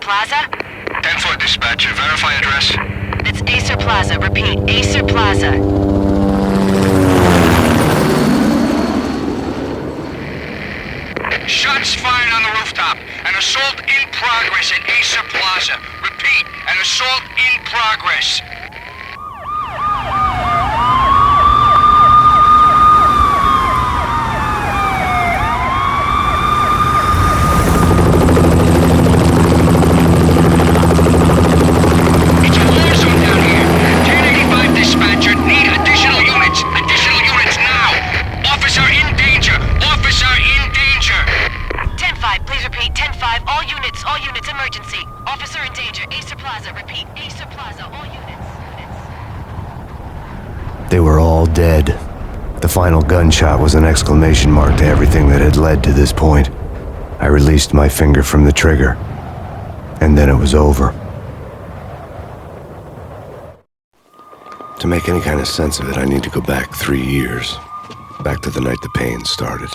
Plaza? 10-4 dispatcher, verify address. It's Acer Plaza. Repeat, Acer Plaza. Shots fired on the rooftop. An assault in progress at Acer Plaza. Repeat, an assault in progress. It's a war zone down here. 1085 dispatcher, need additional units. Additional units now. Officer in danger. Officer in danger. 10-5, please repeat. 10-5, all units, emergency. Officer in danger, Acer Plaza. Repeat, Acer Plaza, all units. They were all dead. The final gunshot was an exclamation mark to everything that had led to this point. I released my finger from the trigger, and then it was over. To make any kind of sense of it, I need to go back 3 years. Back to the night the Payne started.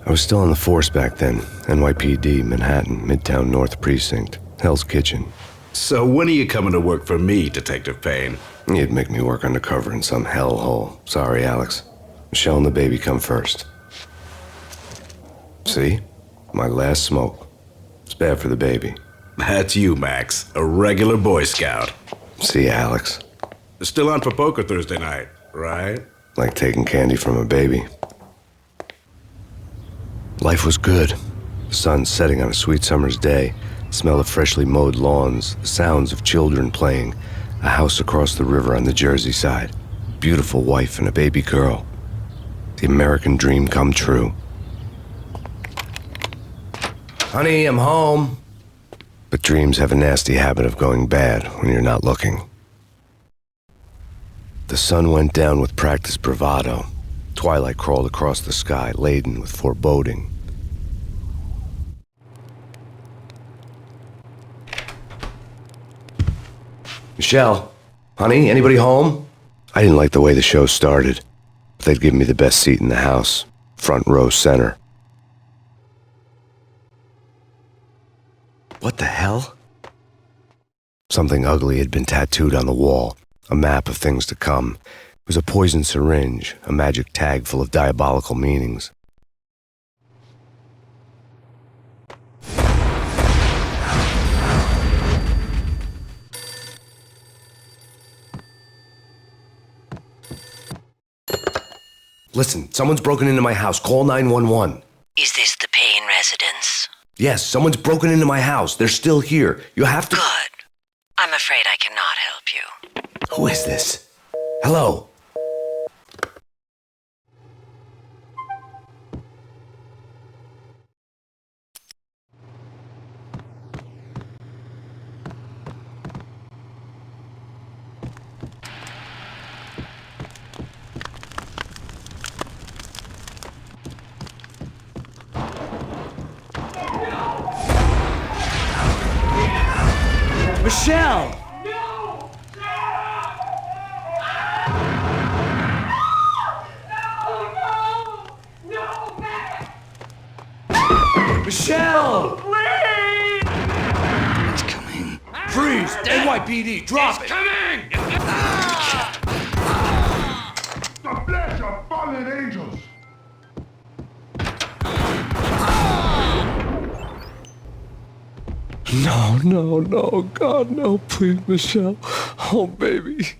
I was still on the force back then. NYPD, Manhattan, Midtown North Precinct, Hell's Kitchen. So when are you coming to work for me, Detective Payne? You'd make me work undercover in some hellhole. Sorry, Alex. Michelle and the baby come first. See? My last smoke. It's bad for the baby. That's you, Max. A regular Boy Scout. See, Alex. Still on for poker Thursday night, right? Like taking candy from a baby. Life was good. The sun setting on a sweet summer's day, the smell of freshly mowed lawns, the sounds of children playing, a house across the river on the Jersey side, beautiful wife and a baby girl. The American dream come true. Honey, I'm home. But dreams have a nasty habit of going bad when you're not looking. The sun went down with practiced bravado. Twilight crawled across the sky, laden with foreboding. Michelle, honey, anybody home? I didn't like the way the show started, but they'd given me the best seat in the house, front row center. What the hell? Something ugly had been tattooed on the wall, a map of things to come. It was a poison syringe, a magic tag full of diabolical meanings. Listen, someone's broken into my house. Call 911. Is this the Payne residence? Yes, someone's broken into my house. They're still here. You have to... Good. I'm afraid I cannot help you. Who is this? Hello? Michelle! Michelle! It's coming. Freeze! NYPD, drop it! Coming! The flesh of fallen angels! No, God, no, please, Michelle. Oh, baby.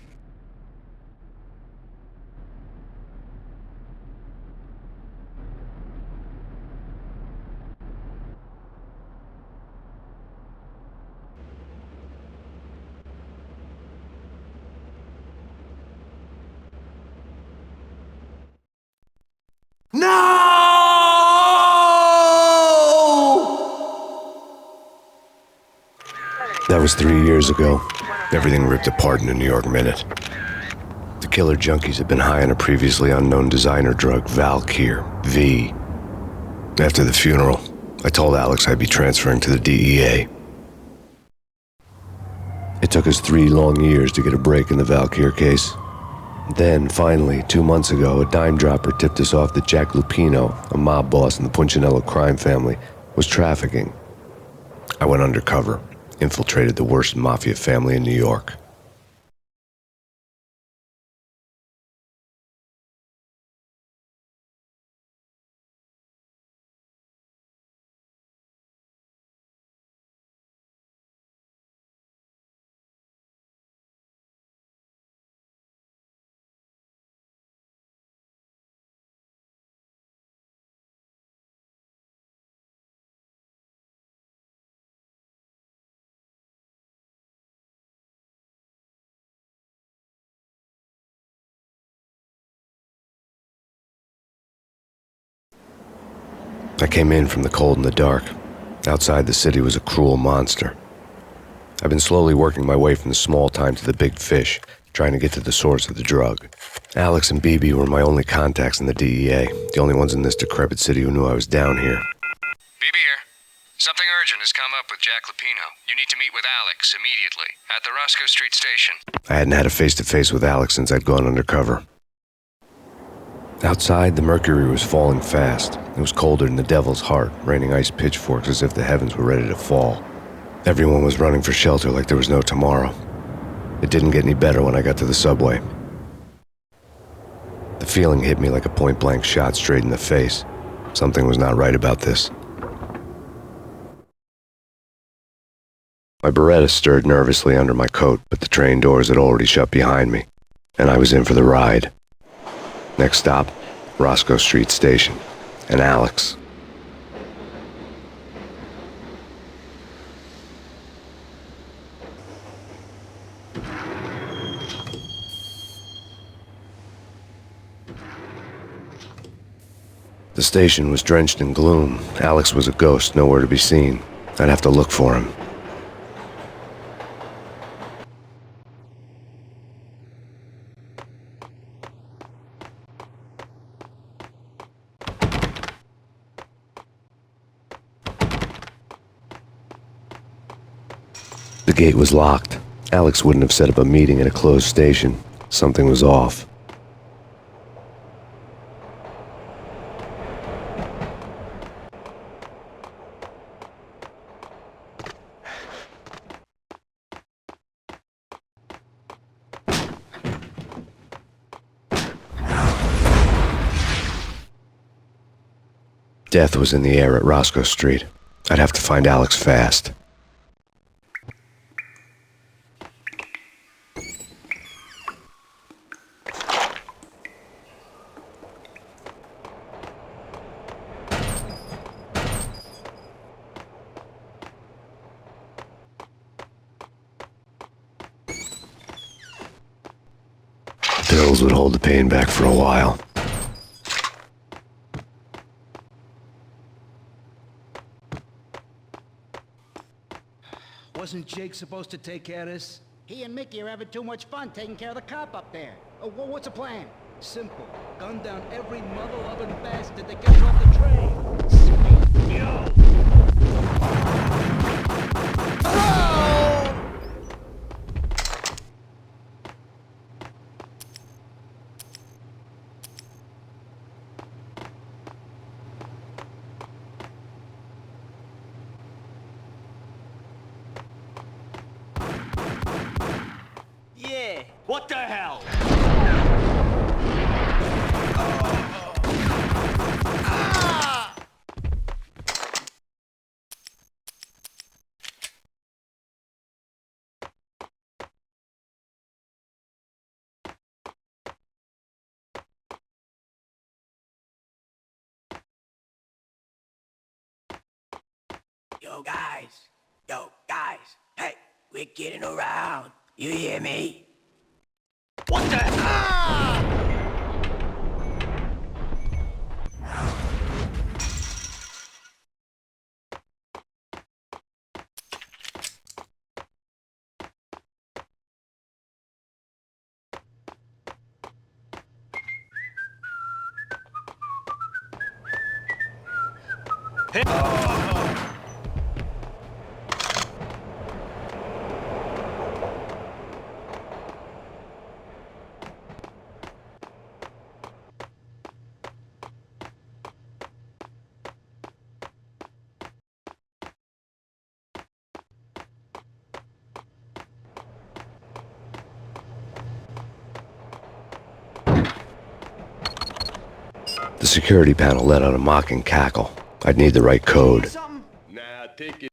That was 3 years ago. Everything ripped apart in a New York minute. The killer junkies had been high on a previously unknown designer drug, Valkyr, V. After the funeral, I told Alex I'd be transferring to the DEA. It took us 3 long years to get a break in the Valkyr case. Then, finally, 2 months ago, a dime dropper tipped us off that Jack Lupino, a mob boss in the Punchinello crime family, was trafficking. I went undercover, infiltrated the worst mafia family in New York. I came in from the cold and the dark. Outside the city was a cruel monster. I've been slowly working my way from the small time to the big fish, trying to get to the source of the drug. Alex and BB were my only contacts in the DEA, the only ones in this decrepit city who knew I was down here. BB here. Something urgent has come up with Jack Lupino. You need to meet with Alex immediately at the Roscoe Street station. I hadn't had a face-to-face with Alex since I'd gone undercover. Outside, the mercury was falling fast. It was colder than the devil's heart, raining ice pitchforks as if the heavens were ready to fall. Everyone was running for shelter like there was no tomorrow. It didn't get any better when I got to the subway. The feeling hit me like a point-blank shot straight in the face. Something was not right about this. My Beretta stirred nervously under my coat, but the train doors had already shut behind me, and I was in for the ride. Next stop, Roscoe Street Station, and Alex. The station was drenched in gloom. Alex was a ghost, nowhere to be seen. I'd have to look for him. The gate was locked. Alex wouldn't have set up a meeting at a closed station. Something was off. Death was in the air at Roscoe Street. I'd have to find Alex fast. Pills would hold the pain back for a while. Wasn't Jake supposed to take care of this? He and Mickey are having too much fun taking care of the cop up there. What's the plan? Simple. Gun down every mother-loving bastard that gets off the train. Sweet. Yo! Yeah, what the hell? Yo guys, hey, we're getting around. You hear me? What the hell? The security panel let out a mocking cackle. I'd need the right code. Nah, take it.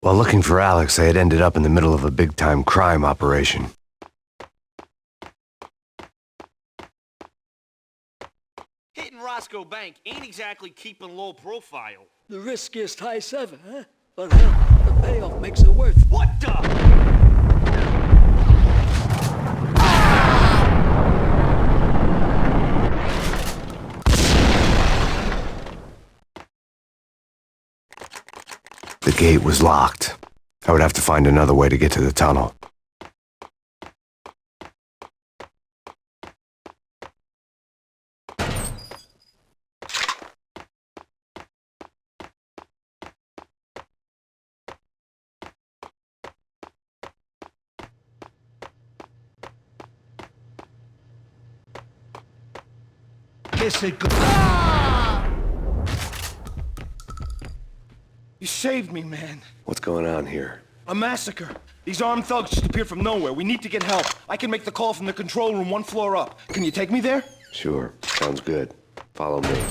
While looking for Alex, I had ended up in the middle of a big-time crime operation. Hitting Roscoe Bank ain't exactly keeping low profile. The riskiest heist ever, huh? But hell, the payoff makes it worth. What the? The gate was locked. I would have to find another way to get to the tunnel. You saved me, man. What's going on here? A massacre. These armed thugs just appeared from nowhere. We need to get help. I can make the call from the control room 1 floor up. Can you take me there? Sure, sounds good. Follow me.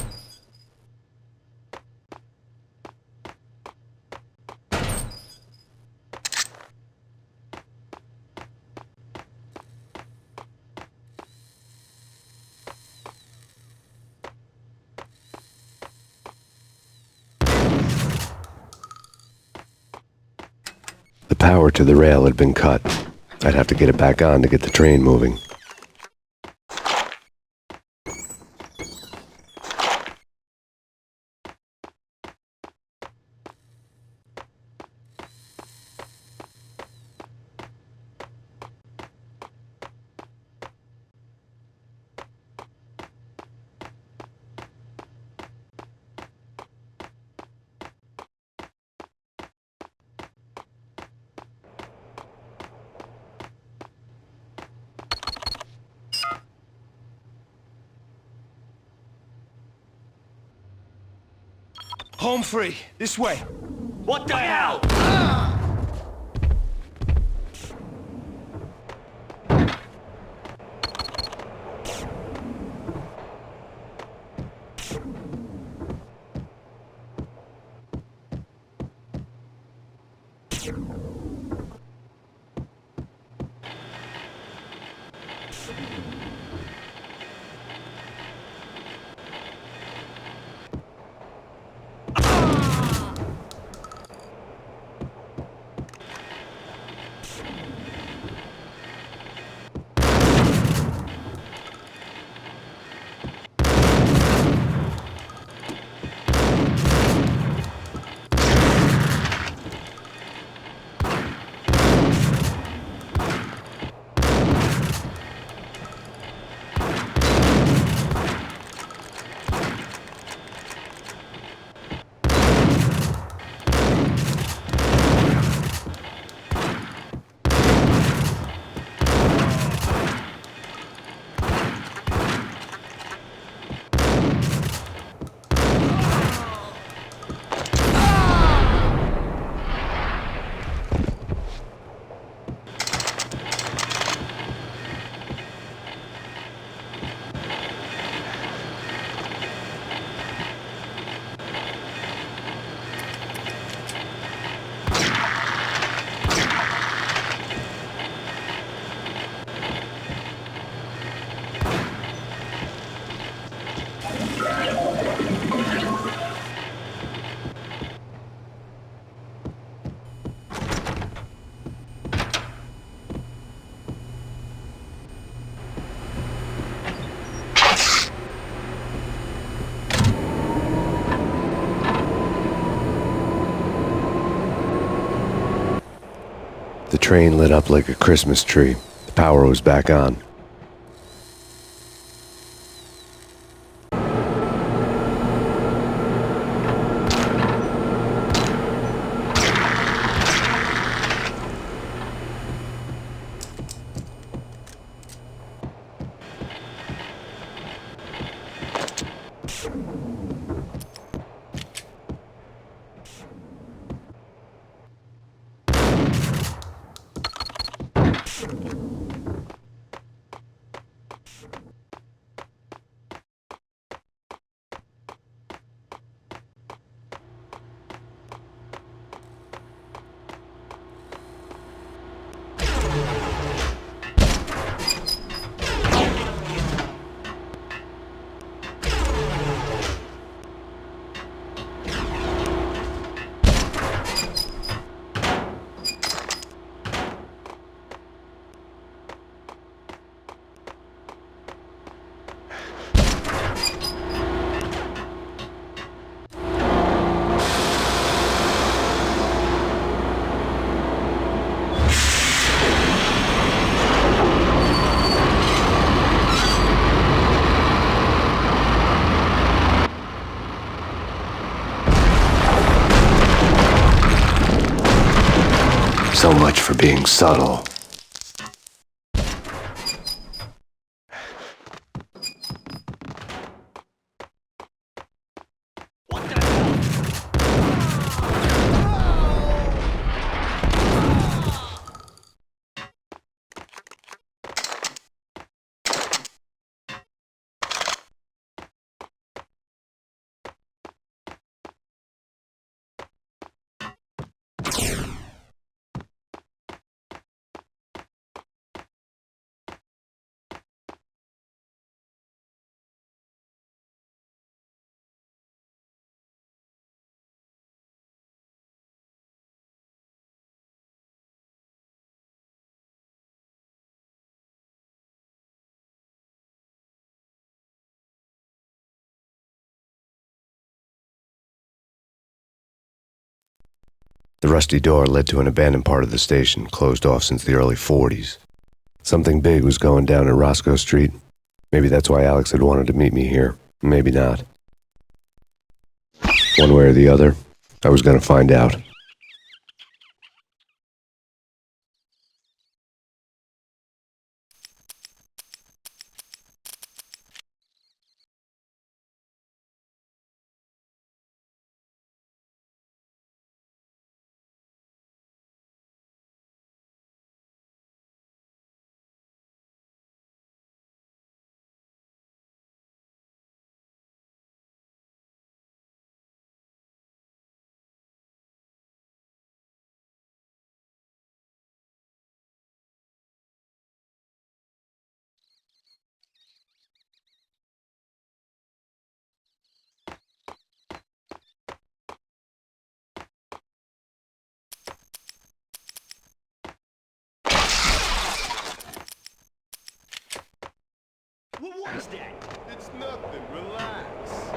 The power to the rail had been cut. I'd have to get it back on to get the train moving. Home free. This way. What the hell? The train lit up like a Christmas tree. The power was back on. So much for being subtle. The rusty door led to an abandoned part of the station, closed off since the early 40s. Something big was going down at Roscoe Street. Maybe that's why Alex had wanted to meet me here. Maybe not. One way or the other, I was going to find out. What was that? It's nothing. Relax.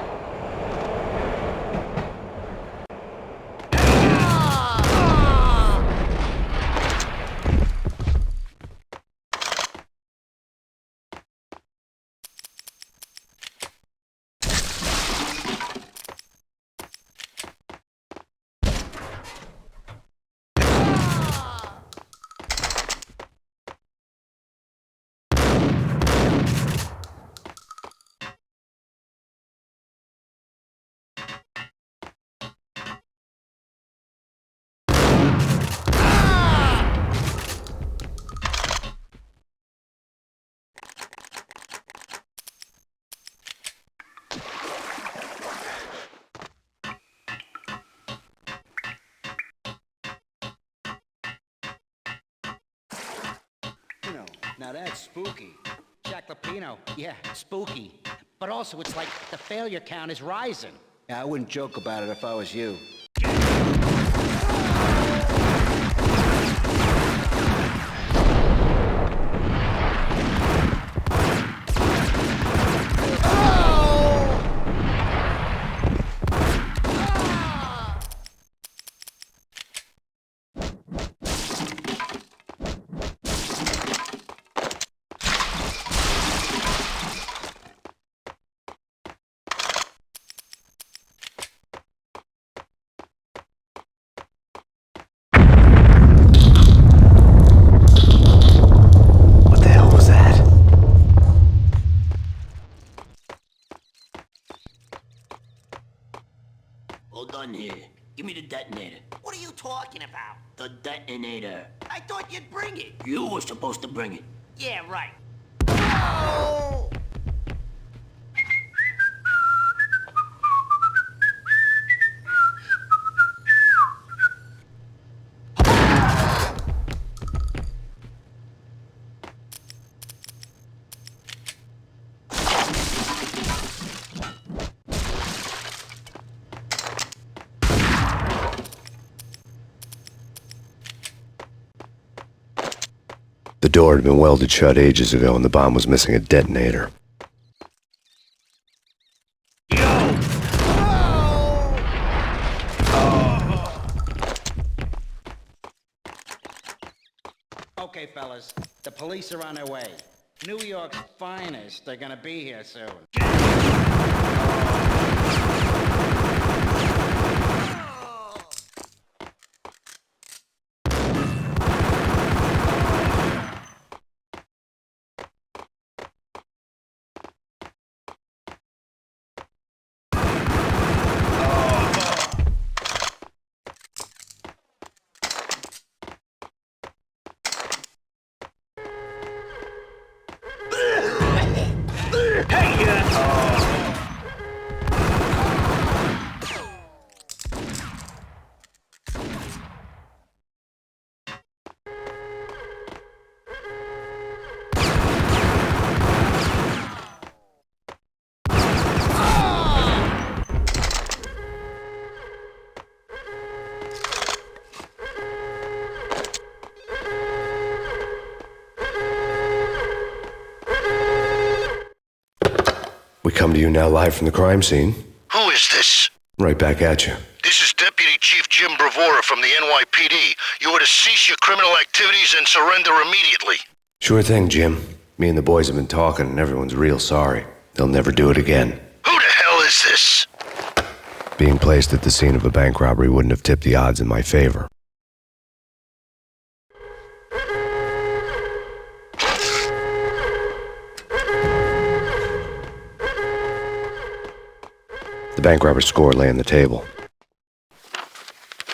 Now that's spooky. Jack Lapino, yeah, spooky. But also, it's like the failure count is rising. Yeah, I wouldn't joke about it if I was you. talking about? The detonator. I thought you'd bring it. You were supposed to bring it. Yeah, right. Oh! The door had been welded shut ages ago and the bomb was missing a detonator. Okay, fellas, the police are on their way. New York's finest, they're gonna be here soon. We come to you now live from the crime scene. Who is this? Right back at you. This is Deputy Chief Jim Bravura from the NYPD. You are to cease your criminal activities and surrender immediately. Sure thing, Jim. Me and the boys have been talking and everyone's real sorry. They'll never do it again. Who the hell is this? Being placed at the scene of a bank robbery wouldn't have tipped the odds in my favor. The bank robber's score lay on the table.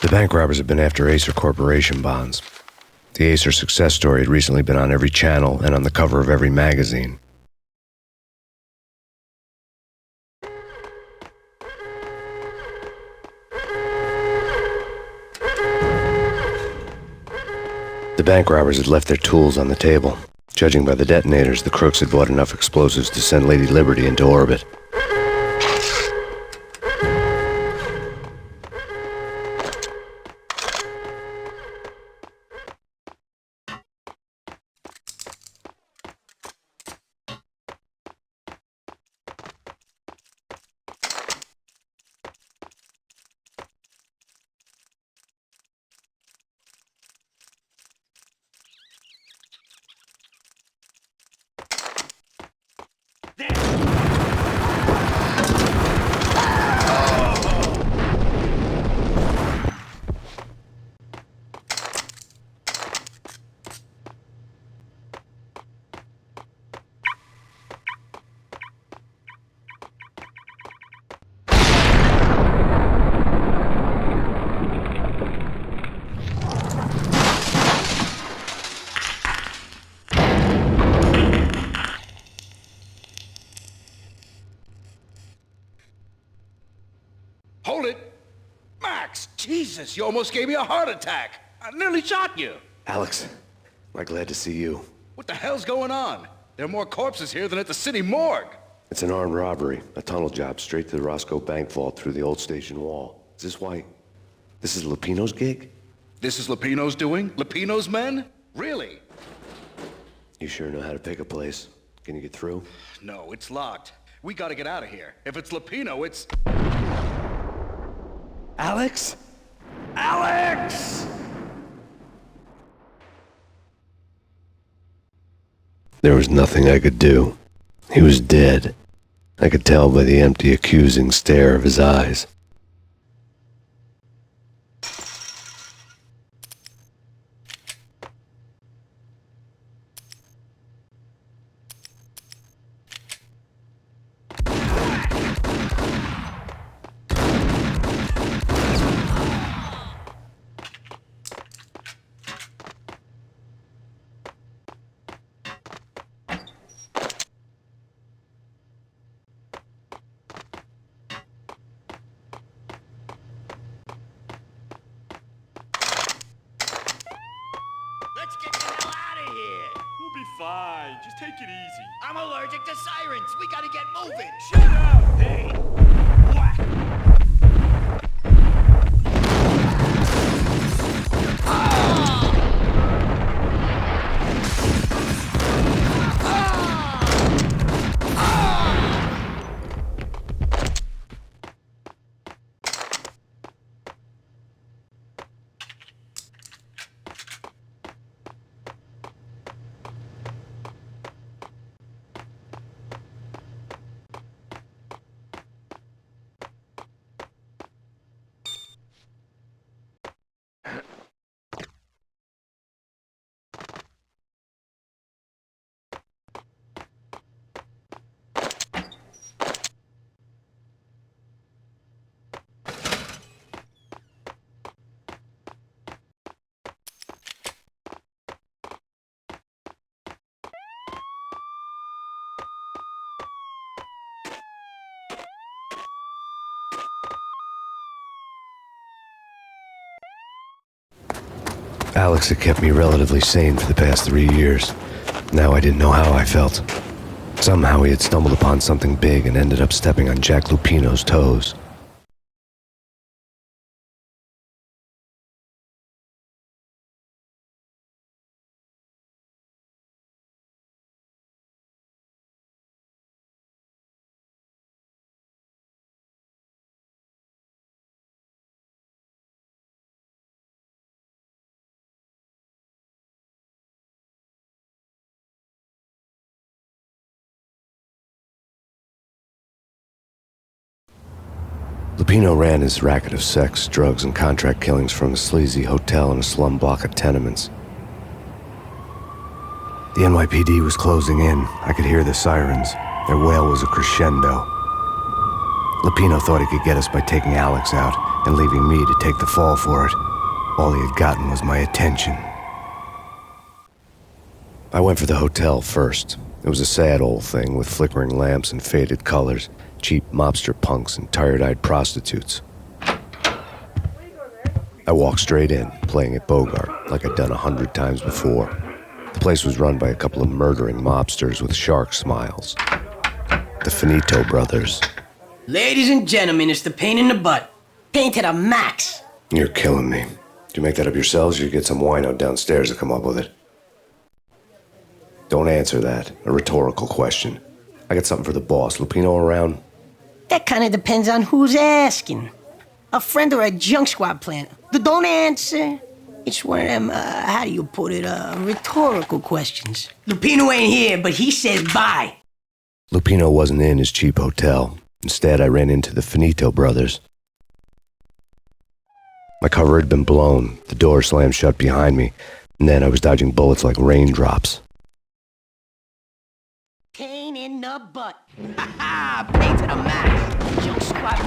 The bank robbers had been after Acer Corporation bonds. The Acer success story had recently been on every channel and on the cover of every magazine. The bank robbers had left their tools on the table. Judging by the detonators, the crooks had bought enough explosives to send Lady Liberty into orbit. Hold it! Max! Jesus, you almost gave me a heart attack! I nearly shot you! Alex, I'm glad to see you. What the hell's going on? There are more corpses here than at the city morgue! It's an armed robbery, a tunnel job straight to the Roscoe Bank vault through the old station wall. Is this why? This is Lupino's gig? This is Lupino's doing? Lupino's men? Really? You sure know how to pick a place. Can you get through? No, it's locked. We gotta get out of here. If it's Lupino, it's... Alex? Alex! There was nothing I could do. He was dead. I could tell by the empty, accusing stare of his eyes. fine. Just take it easy. I'm allergic to sirens. We gotta get moving. Shut up! Hey! Whack! Alex had kept me relatively sane for the past 3 years. Now I didn't know how I felt. Somehow he had stumbled upon something big and ended up stepping on Jack Lupino's toes. Lupino ran his racket of sex, drugs, and contract killings from a sleazy hotel in a slum block of tenements. The NYPD was closing in. I could hear the sirens. Their wail was a crescendo. Lupino thought he could get us by taking Alex out and leaving me to take the fall for it. All he had gotten was my attention. I went for the hotel first. It was a sad old thing with flickering lamps and faded colors. Cheap mobster punks and tired-eyed prostitutes. I walked straight in, playing at Bogart, like I'd done 100 times before. The place was run by a couple of murdering mobsters with shark smiles. The Finito brothers. Ladies and gentlemen, it's the pain in the butt. Pain to the max. You're killing me. Did you make that up yourselves, or you get some wino downstairs to come up with it? Don't answer that. A rhetorical question. I got something for the boss. Lupino around? That kind of depends on who's asking. A friend or a junk squad plan. Don't answer. It's one of them, how do you put it, rhetorical questions. Lupino ain't here, but he says bye. Lupino wasn't in his cheap hotel. Instead, I ran into the Finito brothers. My cover had been blown. The door slammed shut behind me, and then I was dodging bullets like raindrops. Pain in the butt. Ha ha! Pain to the max. Junk squad